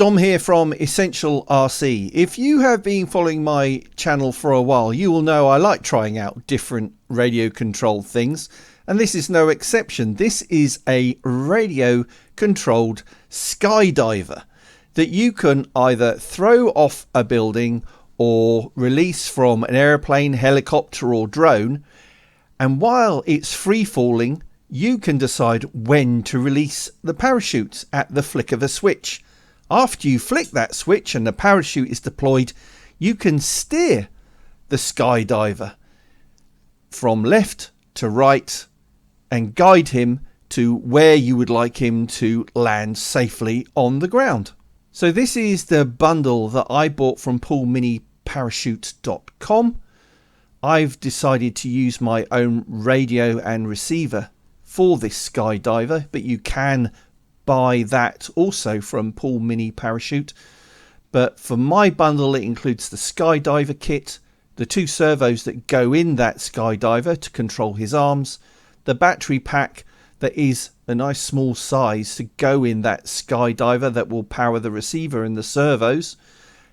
Dom here from Essential RC. If you have been following my channel for a while, you will know I like trying out different radio controlled things, and this is no exception. This is a radio controlled skydiver that you can either throw off a building or release from an airplane, helicopter or drone, and while it's free falling, you can decide when to release the parachute at the flick of a switch. After you flick that switch and the parachute is deployed, you can steer the skydiver from left to right and guide him to where you would like him to land safely on the ground. So this is the bundle that I bought from poolminiparachute.com. I've decided to use my own radio and receiver for this skydiver, but you can buy that also from Pool Mini Parachute. But for my bundle, it includes the skydiver kit, the 2 servos that go in that skydiver to control his arms, the battery pack that is a nice small size to go in that skydiver that will power the receiver and the servos,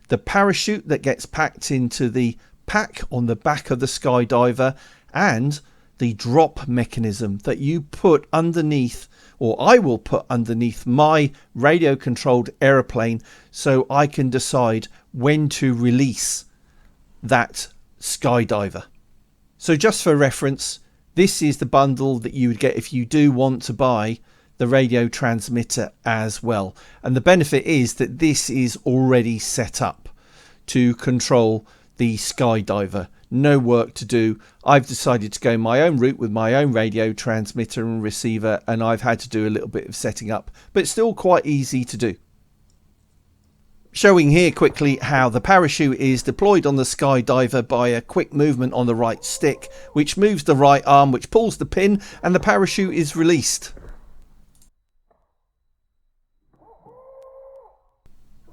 the parachute that gets packed into the pack on the back of the skydiver, and the drop mechanism that you put underneath, or I will put underneath my radio controlled aeroplane, so I can decide when to release that skydiver. So just for reference, this is the bundle that you would get if you do want to buy the radio transmitter as well. And the benefit is that this is already set up to control the skydiver. No work to do. I've decided to go my own route with my own radio transmitter and receiver, and I've had to do a little bit of setting up, but it's still quite easy to do. Showing here quickly how the parachute is deployed on the skydiver by a quick movement on the right stick, which moves the right arm, which pulls the pin, and the parachute is released.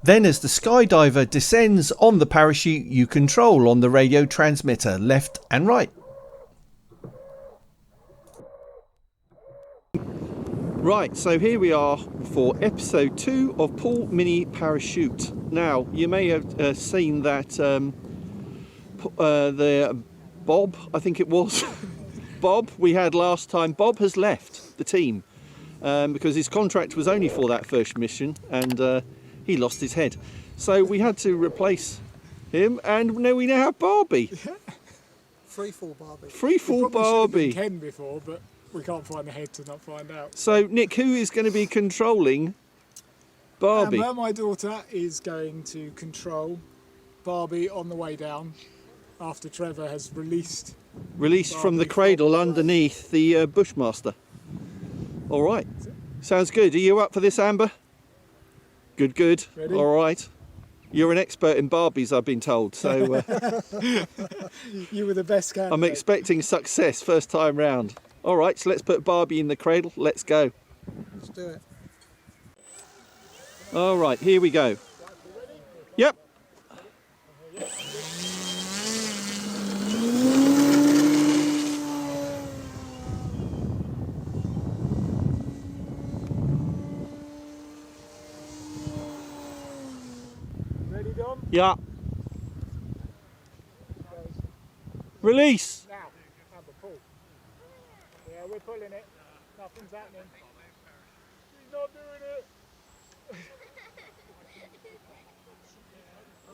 Then as the skydiver descends on the parachute, you control on the radio transmitter left and right. Right, so here we are for episode 2 of Pool Mini Parachute. Now, you may have seen that the Bob, I think it was, Bob we had last time, Bob has left the team because his contract was only for that first mission, and he lost his head. So we had to replace him, and now we have Barbie. Freefall Barbie. Freefall Barbie. Ken before, but we can't find the head to not find out. So Nick, who is going to be controlling Barbie? My daughter is going to control Barbie on the way down after Trevor has released From the cradle underneath the Bushmaster. All right, sounds good. Are you up for this, Amber? Good, good. Ready? All right. You're an expert in Barbies, I've been told. So you were the best candidate. I'm expecting success first time round. All right, so let's put Barbie in the cradle. Let's go. Let's do it. All right, here we go. Yep. Ready, Dom? Yeah. Release. Now, Amber, pull. Yeah, we're pulling it. Nothing's happening. She's not doing it.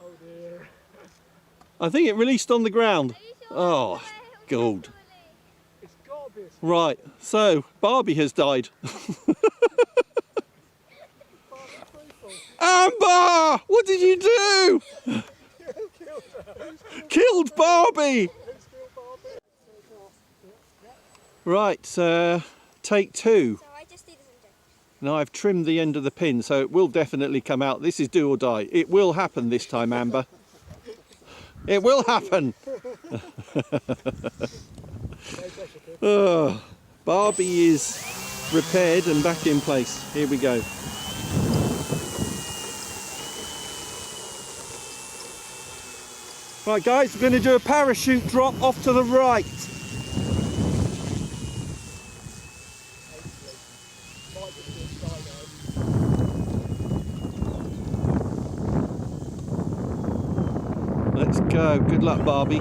Oh dear. I think it released on the ground. Oh, gold. It's got to be a Right, so Barbie has died. Amber! What did you do? Killed Barbie! Right, take 2. Now I've trimmed the end of the pin, so it will definitely come out. This is do or die. It will happen this time, Amber. It will happen. Oh, Barbie is repaired and back in place. Here we go. Right guys, we're going to do a parachute drop off to the right. go. Good luck, Barbie.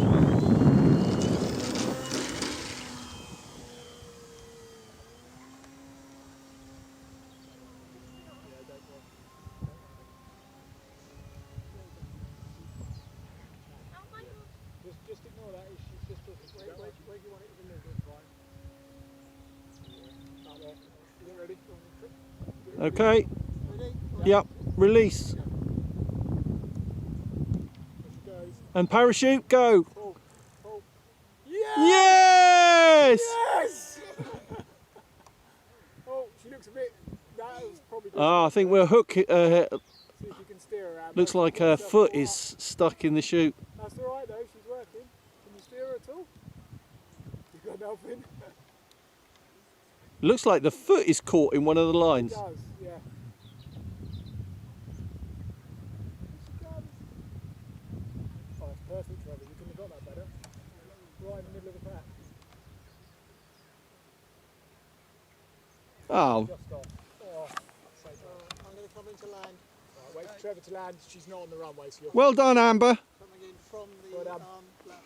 Just ignore that. She's just where do you want it to deliver? Fine. Out there. Is it ready? Okay. Ready? Yep. Release. And parachute, go. Pull. Pull. Yes! Yes! Yes! Oh, she looks a bit. That was probably. Ah, I think we'll hook. See if you can steer her out. Looks like her foot is stuck in the chute. That's all right though. She's working. Can you steer her at all? You've got nothing. Looks like the foot is caught in one of the It lines. does, yeah. Oh, it's perfect, Trevor. You couldn't have got that better. Right in the middle of the pack. Oh, Just off. Oh, I'm going to come into land. right, wait for Trevor to land. She's not on the runway, so you're well done, Amber. Coming in from the Well done. left.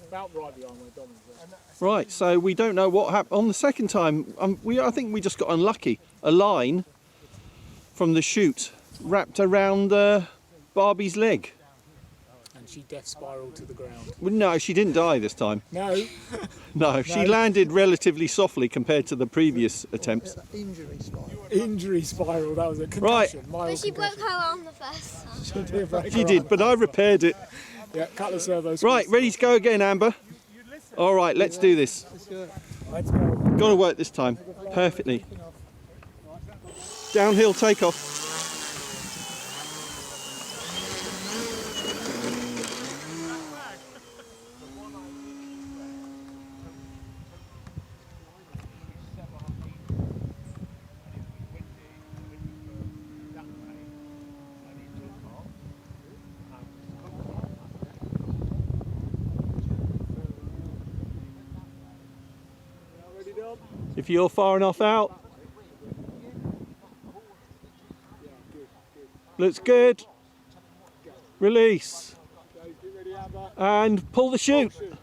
about right behind where Dom is. Right, so we don't know what happened on the second time. I think we just got unlucky. A line from the chute wrapped around Barbie's leg. And she death spiraled to the ground. Well, no, she didn't die this time. No. No, she landed relatively softly compared to the previous attempts. Injury spiral. Injury spiral, that was a concussion. Right. Mild But she broke concussion. her arm the first time. She did break She her did, arm. but I repaired it. Yeah, cut the servos. Right, ready to go again, Amber? All right, let's do this. Let's go. Got to work this time. Perfectly. Downhill takeoff. Ready, Dom? If you're far enough out. Looks good. Release. Okay, get ready, Amber. And pull the chute. Shoot.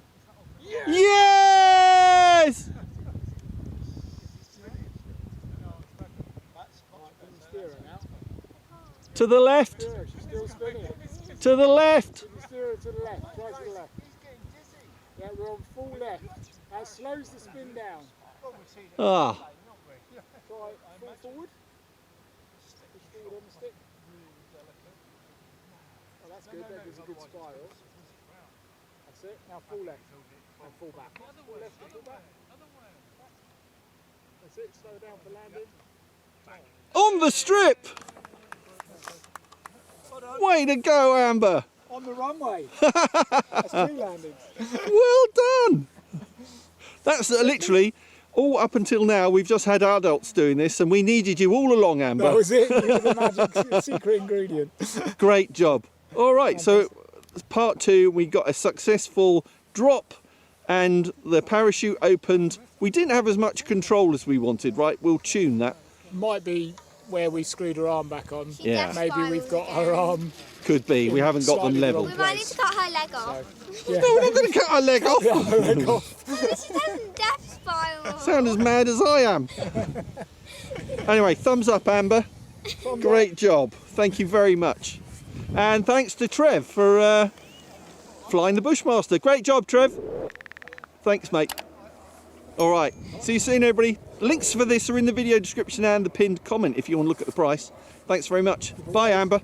Yes! Right, can you steer her now? To the left. Steer her, she's still spinning. To the left. Can you steer her to the left? Try to the left. Yeah, we're on full left. That slows the spin down. Ah, Try full forward. Push forward on the stick. Oh, that's good. That gives a good spiral. That's it. Now full left and full back. Full left and full back. That's it. Slow down for landing. on the strip. Way to go, Amber. On the runway. That's two landings. Well done. That's literally all up until now. We've just had adults doing this, and we needed you all along, Amber. That was it. You were the magic secret ingredient. Great job. All right, so part two, we got a successful drop and the parachute opened. We didn't have as much control as we wanted, right? We'll tune that. Might be where we screwed her arm back on. Yeah. Maybe we've got her arm. Could be. We haven't got them Slightly level. wrong. We might need to cut her leg off. Yeah. No, we're not going to cut our leg off. Leg off. She doesn't death spiral. Sound as mad as I am. Anyway, thumbs up, Amber. Great job. Thank you very much. And thanks to Trev for flying the Bushmaster. Great job, Trev. Thanks, mate. All right. See you soon, everybody. Links for this are in the video description and the pinned comment if you want to look at the price. Thanks very much. Bye, Amber.